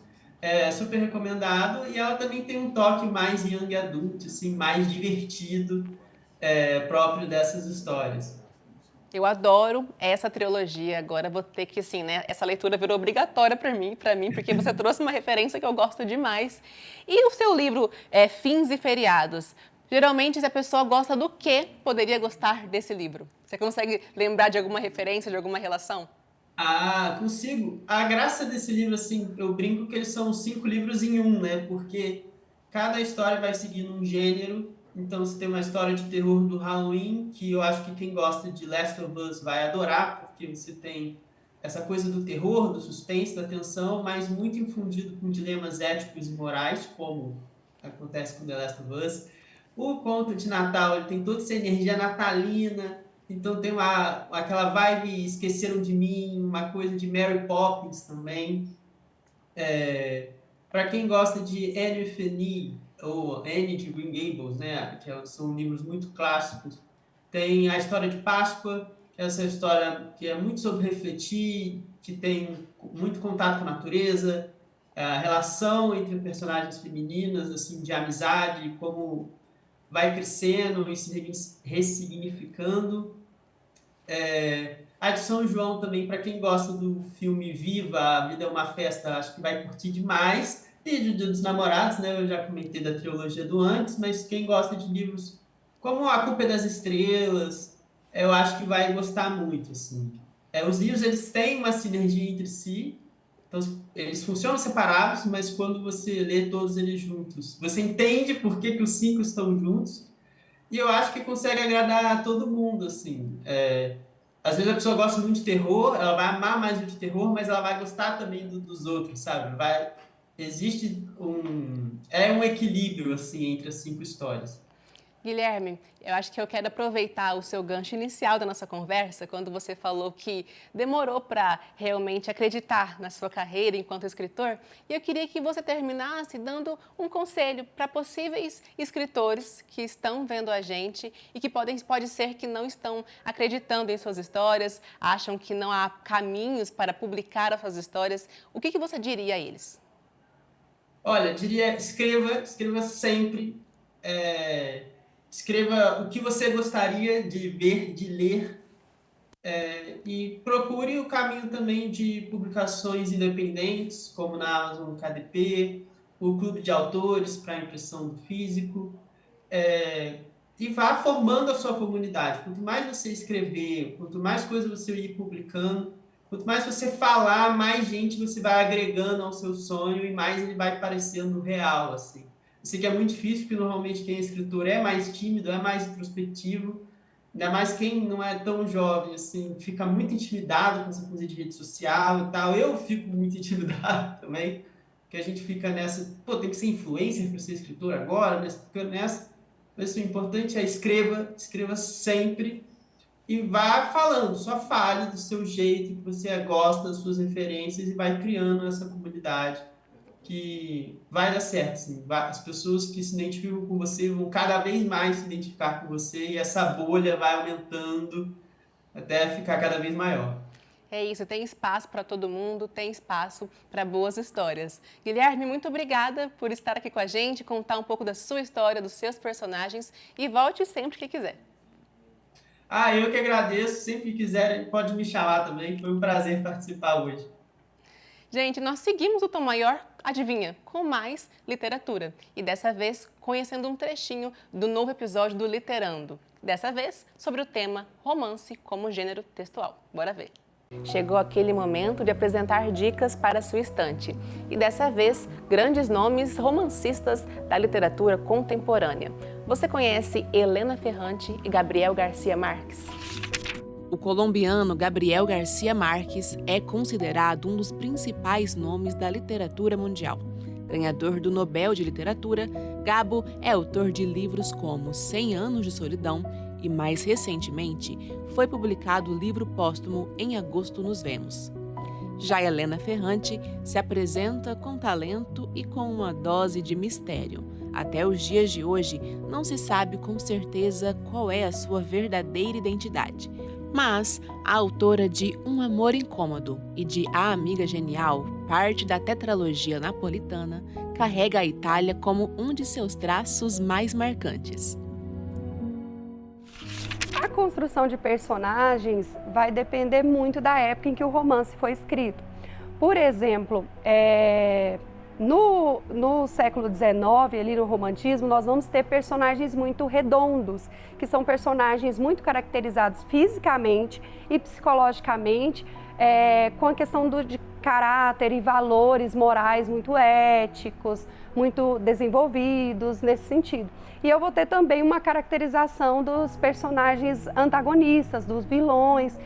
é super recomendado. E ela também tem um toque mais young adult, assim, mais divertido, próprio dessas histórias. Eu adoro essa trilogia. Agora vou ter que, assim, né? Essa leitura virou obrigatória para mim, porque você trouxe uma referência que eu gosto demais. E o seu livro, Fins e Feriados? Geralmente, se a pessoa gosta do que, poderia gostar desse livro? Você consegue lembrar de alguma referência, de alguma relação? Consigo. A graça desse livro, assim, eu brinco que eles são 5 livros em um, né? Porque cada história vai seguindo um gênero. Então, você tem uma história de terror do Halloween, que eu acho que quem gosta de Last of Us vai adorar, porque você tem essa coisa do terror, do suspense, da tensão, mas muito infundido com dilemas éticos e morais, como acontece com The Last of Us. O conto de Natal, ele tem toda essa energia natalina, então tem aquela vibe Esqueceram de Mim, uma coisa de Mary Poppins também. Para quem gosta de Anne with an E, ou Anne de Green Gables, né, que são livros muito clássicos, tem a história de Páscoa, que é essa história que é muito sobre refletir, que tem muito contato com a natureza, a relação entre personagens femininas, assim, de amizade, como vai crescendo e se ressignificando. A de São João também, para quem gosta do filme Viva, A Vida é uma Festa, acho que vai curtir demais. E de Dia dos Namorados, né? Eu já comentei da trilogia do Antes, mas quem gosta de livros como A Culpa é das Estrelas, eu acho que vai gostar muito, assim. Os livros, eles têm uma sinergia entre si, então eles funcionam separados, mas quando você lê todos eles juntos, você entende por que os 5 estão juntos, e eu acho que consegue agradar a todo mundo, assim. Às vezes a pessoa gosta muito de terror, ela vai amar mais o de terror, mas ela vai gostar também dos outros, sabe? Existe um equilíbrio, assim, entre as 5 histórias. Guilherme, eu acho que eu quero aproveitar o seu gancho inicial da nossa conversa, quando você falou que demorou para realmente acreditar na sua carreira enquanto escritor, e eu queria que você terminasse dando um conselho para possíveis escritores que estão vendo a gente e que pode ser que não estão acreditando em suas histórias, acham que não há caminhos para publicar as suas histórias. O que você diria a eles? Olha, diria, escreva sempre. Escreva o que você gostaria de ver, de ler, e procure o caminho também de publicações independentes, como na Amazon KDP, o Clube de Autores para impressão do físico, e vá formando a sua comunidade. Quanto mais você escrever, quanto mais coisa você ir publicando, quanto mais você falar, mais gente você vai agregando ao seu sonho e mais ele vai parecendo real, assim. Eu sei que é muito difícil, porque normalmente quem é escritor é mais tímido, é mais introspectivo, ainda mais quem não é tão jovem, assim, fica muito intimidado com essa coisa de rede social e tal. Eu fico muito intimidado também, porque a gente fica nessa, tem que ser influencer para ser escritor agora, né? Fica nessa. Mas o importante é escreva sempre e vá falando, só fale do seu jeito, que você gosta, das suas referências e vai criando essa comunidade que vai dar certo, assim. As pessoas que se identificam com você vão cada vez mais se identificar com você e essa bolha vai aumentando até ficar cada vez maior. É isso, tem espaço para todo mundo, tem espaço para boas histórias. Guilherme, muito obrigada por estar aqui com a gente, contar um pouco da sua história, dos seus personagens e volte sempre que quiser. Eu que agradeço, sempre que quiser pode me chamar também, foi um prazer participar hoje. Gente, nós seguimos o Tom Maior, adivinha, com mais literatura. E dessa vez, conhecendo um trechinho do novo episódio do Literando. Dessa vez, sobre o tema romance como gênero textual. Bora ver. Chegou aquele momento de apresentar dicas para a sua estante. E dessa vez, grandes nomes romancistas da literatura contemporânea. Você conhece Helena Ferrante e Gabriel Garcia Marques? O colombiano Gabriel Garcia Marques é considerado um dos principais nomes da literatura mundial. Ganhador do Nobel de Literatura, Gabo é autor de livros como 100 Anos de Solidão e, mais recentemente, foi publicado o livro póstumo Em Agosto Nos Vemos. Já Helena Ferrante se apresenta com talento e com uma dose de mistério. Até os dias de hoje, não se sabe com certeza qual é a sua verdadeira identidade. Mas a autora de Um Amor Incômodo e de A Amiga Genial, parte da tetralogia napolitana, carrega a Itália como um de seus traços mais marcantes. A construção de personagens vai depender muito da época em que o romance foi escrito. Por exemplo, no século XIX, ali no romantismo, nós vamos ter personagens muito redondos, que são personagens muito caracterizados fisicamente e psicologicamente, com a questão de caráter e valores morais muito éticos, muito desenvolvidos nesse sentido. E eu vou ter também uma caracterização dos personagens antagonistas, dos vilões,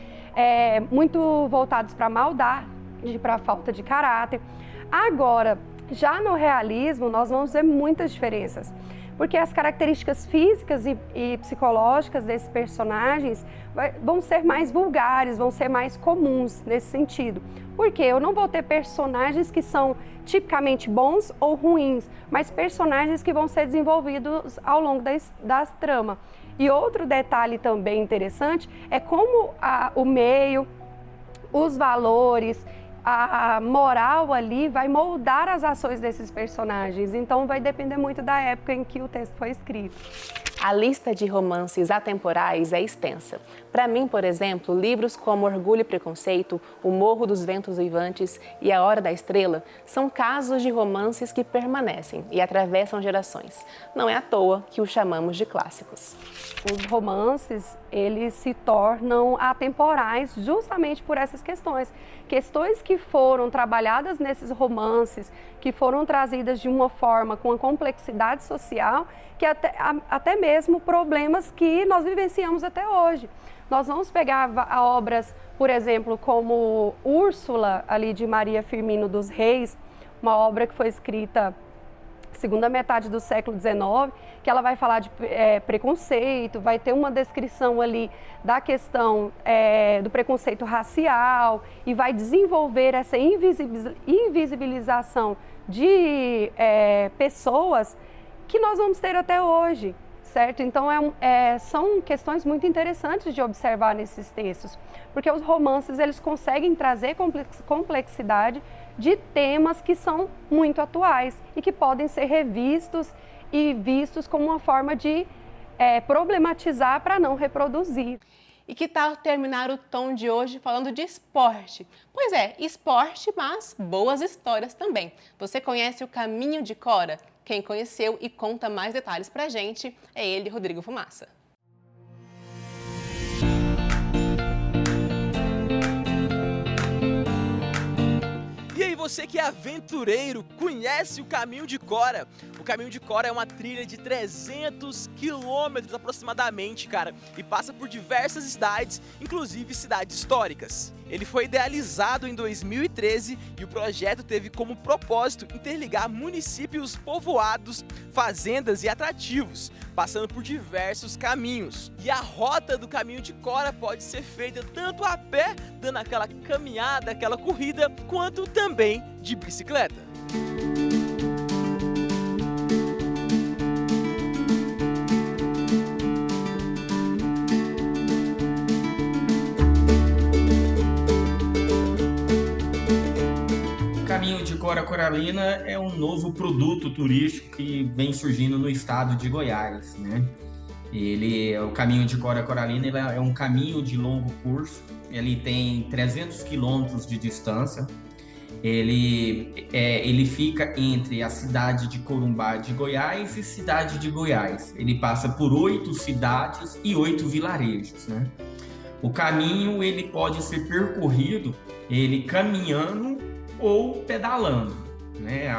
muito voltados para a maldade, para a falta de caráter. Agora, já no realismo, nós vamos ver muitas diferenças, porque as características físicas e psicológicas desses personagens vão ser mais vulgares, vão ser mais comuns nesse sentido. Porque eu não vou ter personagens que são tipicamente bons ou ruins, mas personagens que vão ser desenvolvidos ao longo das tramas. E outro detalhe também interessante é como o meio, os valores, a moral ali vai moldar as ações desses personagens, então vai depender muito da época em que o texto foi escrito. A lista de romances atemporais é extensa. Para mim, por exemplo, livros como Orgulho e Preconceito, O Morro dos Ventos Uivantes e A Hora da Estrela são casos de romances que permanecem e atravessam gerações. Não é à toa que os chamamos de clássicos. Os romances, eles se tornam atemporais justamente por essas questões. Questões que foram trabalhadas nesses romances, que foram trazidas de uma forma com a complexidade social, que até mesmo problemas que nós vivenciamos até hoje. Nós vamos pegar obras, por exemplo, como Úrsula, ali de Maria Firmino dos Reis, uma obra que foi escrita segunda metade do século XIX, que ela vai falar de preconceito, vai ter uma descrição ali da questão do preconceito racial e vai desenvolver essa invisibilização de pessoas que nós vamos ter até hoje, certo? Então, são questões muito interessantes de observar nesses textos, porque os romances, eles conseguem trazer complexidade de temas que são muito atuais e que podem ser revistos e vistos como uma forma de problematizar para não reproduzir. E que tal terminar o tom de hoje falando de esporte? Pois é, esporte, mas boas histórias também. Você conhece o Caminho de Cora? Quem conheceu e conta mais detalhes pra gente é ele, Rodrigo Fumaça. E aí, você que é aventureiro, conhece o Caminho de Cora? O Caminho de Cora é uma trilha de 300 quilômetros aproximadamente, cara, e passa por diversas cidades, inclusive cidades históricas. Ele foi idealizado em 2013 e o projeto teve como propósito interligar municípios povoados, fazendas e atrativos, passando por diversos caminhos. E a rota do Caminho de Cora pode ser feita tanto a pé, dando aquela caminhada, aquela corrida, quanto também de bicicleta. Caminho de Cora Coralina é um novo produto turístico que vem surgindo no estado de Goiás, né? O Caminho de Cora Coralina é um caminho de longo curso, ele tem 300 quilômetros de distância, ele fica entre a cidade de Corumbá de Goiás e cidade de Goiás. Ele passa por 8 cidades e 8 vilarejos, né? O caminho ele pode ser percorrido caminhando ou pedalando, né?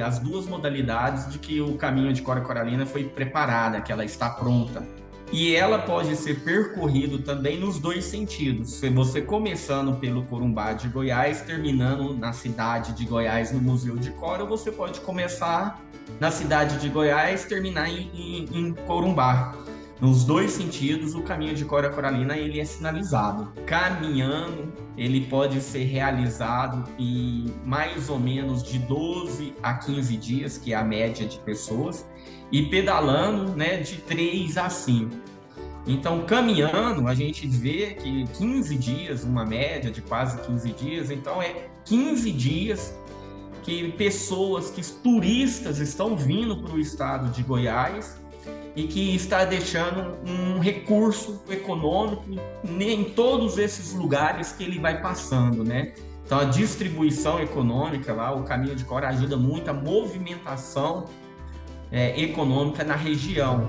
As duas modalidades de que o Caminho de Cora Coralina foi preparada, que ela está pronta. E ela pode ser percorrido também nos dois sentidos. Você começando pelo Corumbá de Goiás, terminando na cidade de Goiás, no Museu de Cora, ou você pode começar na cidade de Goiás, terminar em Corumbá. Nos dois sentidos, o Caminho de Cora Coralina ele é sinalizado. Caminhando, ele pode ser realizado em mais ou menos de 12 a 15 dias, que é a média de pessoas, e pedalando, né, de 3 a 5. Então, caminhando, a gente vê que 15 dias, uma média de quase 15 dias, então 15 dias que turistas estão vindo para o estado de Goiás e que está deixando um recurso econômico em todos esses lugares que ele vai passando, né? Então, a distribuição econômica lá, o Caminho de Cora ajuda muito a movimentação econômica na região.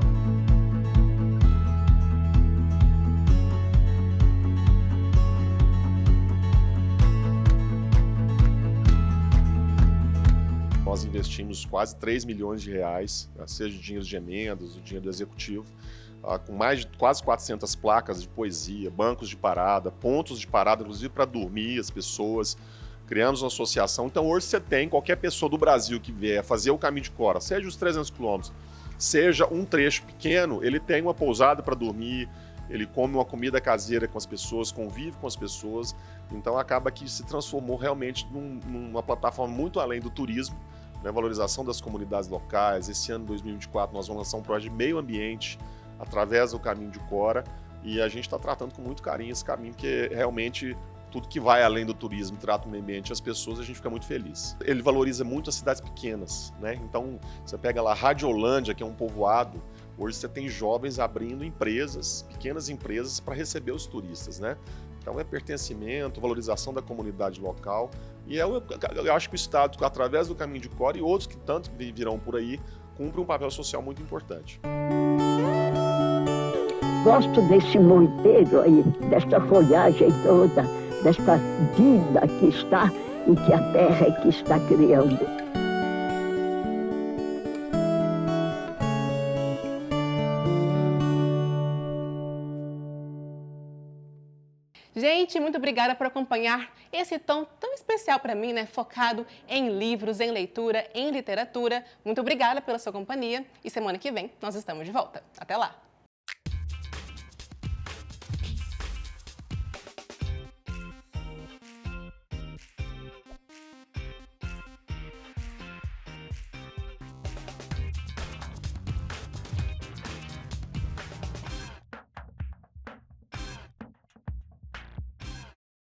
Nós investimos quase 3 milhões de reais, seja o dinheiro de emendas, o dinheiro do executivo, com mais de quase 400 placas de poesia, bancos de parada, pontos de parada, inclusive para dormir as pessoas. Criamos uma associação. Então hoje você tem qualquer pessoa do Brasil que vier fazer o Caminho de Cora, seja os 300 quilômetros, seja um trecho pequeno, ele tem uma pousada para dormir, ele come uma comida caseira com as pessoas, convive com as pessoas. Então acaba que se transformou realmente numa plataforma muito além do turismo, né? Valorização das comunidades locais. Esse ano, 2024, nós vamos lançar um projeto de meio ambiente através do Caminho de Cora, e a gente está tratando com muito carinho esse caminho, que realmente tudo que vai além do turismo, trata o meio ambiente e as pessoas, a gente fica muito feliz. Ele valoriza muito as cidades pequenas, né? Então, você pega lá Radiolândia, que é um povoado, hoje você tem jovens abrindo empresas, pequenas empresas, para receber os turistas, né? Então, é pertencimento, valorização da comunidade local, e eu acho que o Estado, através do Caminho de Cora e outros que tanto virão por aí, cumpre um papel social muito importante. Gosto desse monteiro aí, desta folhagem toda, desta vida que está e que a terra é que está criando. Gente, muito obrigada por acompanhar esse tom tão especial para mim, né? Focado em livros, em leitura, em literatura. Muito obrigada pela sua companhia e semana que vem nós estamos de volta. Até lá!